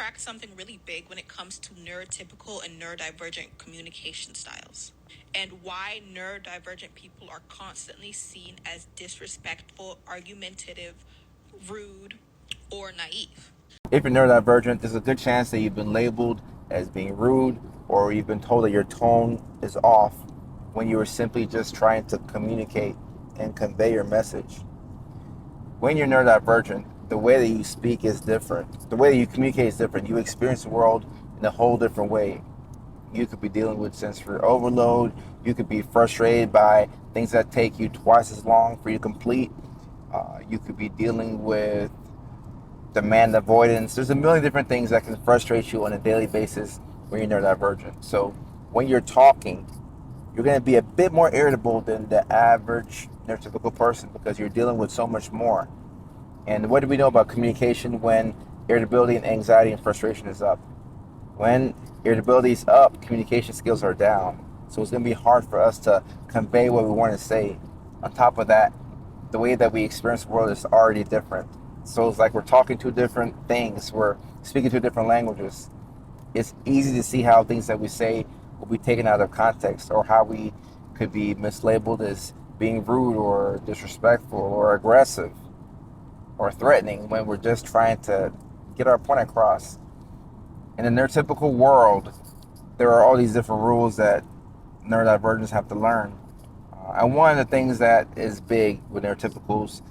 cracked something really big when it comes to neurotypical and neurodivergent communication styles, and why neurodivergent people are constantly seen as disrespectful, argumentative, rude, or naive. If you're neurodivergent, there's a good chance that you've been labeled as being rude, or you've been told that your tone is off when you were simply just trying to communicate and convey your message. When you're neurodivergent, the way that you speak is different. The way that you communicate is different. You experience the world in a whole different way. You could be dealing with sensory overload. You could be frustrated by things that take you twice as long for you to complete. You could be dealing with demand avoidance. There's a million different things that can frustrate you on a daily basis when you're neurodivergent. So when you're talking, you're going to be a bit more irritable than the average neurotypical person because you're dealing with so much more. And what do we know about communication when irritability and anxiety and frustration is up? When irritability is up, communication skills are down. So it's going to be hard for us to convey what we want to say. On top of that, the way that we experience the world is already different. So it's like we're talking two different things. We're speaking two different languages. It's easy to see how things that we say will be taken out of context, or how we could be mislabeled as being rude or disrespectful or aggressive or threatening when we're just trying to get our point across. In the neurotypical world, there are all these different rules that neurodivergents have to learn. And one of the things that is big with neurotypicals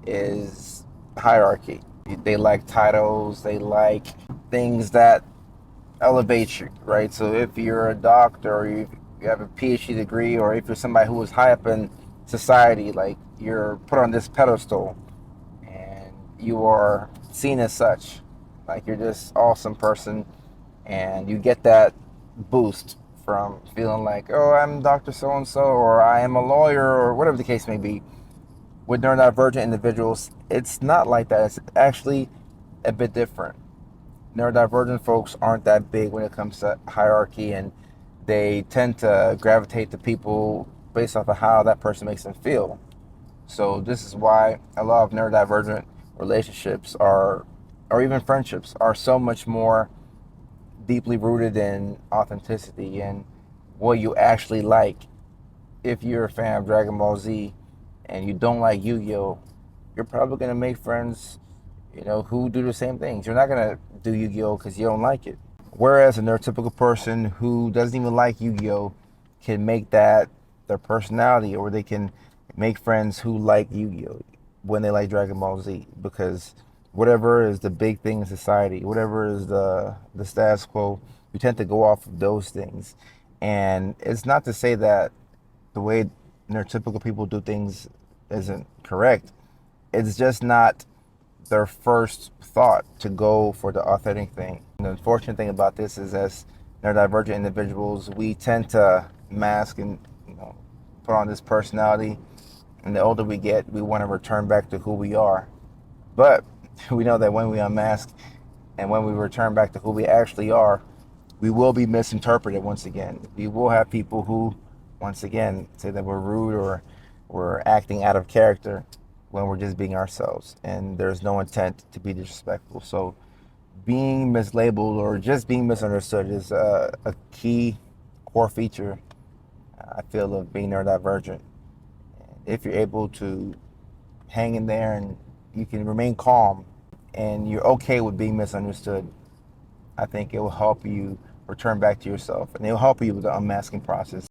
is hierarchy. They like titles, they like things that elevate you, right? So if you're a doctor, or you have a PhD degree, or if you're somebody who is high up in society, like you're put on this pedestal and you are seen as such, like you're just awesome person, and you get that boost from feeling like, oh, I'm Dr. So and so, or I am a lawyer, or whatever the case may be. With neurodivergent individuals, it's not like that. It's actually a bit different. Neurodivergent folks aren't that big when it comes to hierarchy, and they tend to gravitate to people based off of how that person makes them feel. So this is why a lot of neurodivergent relationships are, or even friendships, are so much more deeply rooted in authenticity and what you actually like. If you're a fan of Dragon Ball Z and you don't like Yu-Gi-Oh, you're probably gonna make friends, who do the same things. You're not gonna do Yu-Gi-Oh because you don't like it. Whereas a neurotypical person who doesn't even like Yu-Gi-Oh can make that their personality, or they can make friends who like Yu-Gi-Oh when they like Dragon Ball Z, because whatever is the big thing in society, whatever is the status quo, we tend to go off of those things. And it's not to say that the way neurotypical people do things isn't correct. It's just not their first thought to go for the authentic thing. And the unfortunate thing about this is, as neurodivergent individuals, we tend to mask and put on this personality. And the older we get, we want to return back to who we are. But we know that when we unmask and when we return back to who we actually are, we will be misinterpreted once again. We will have people who, once again, say that we're rude or we're acting out of character when we're just being ourselves. And there's no intent to be disrespectful. So being mislabeled or just being misunderstood is a key core feature, I feel, of being neurodivergent. If you're able to hang in there and you can remain calm and you're okay with being misunderstood, I think it will help you return back to yourself, and it will help you with the unmasking process.